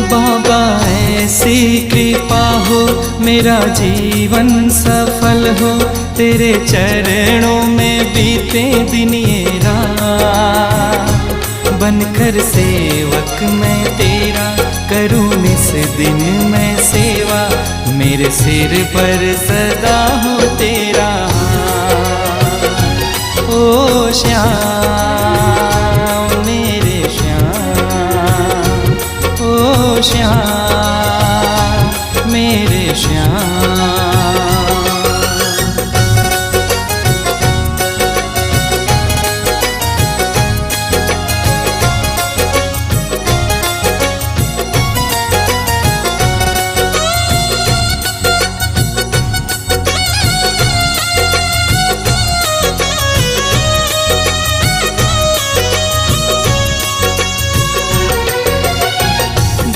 बाबा ऐसी कृपा हो, मेरा जीवन सफल हो, तेरे चरणों में बीते दिन ये रात। बनकर सेवक मैं तेरा, करूँ इस दिन मैं सेवा, मेरे सिर पर सदा हो तेरा हाथ। ओ श्याम मेरे श्याम, ओ श्याम मेरे श्याम।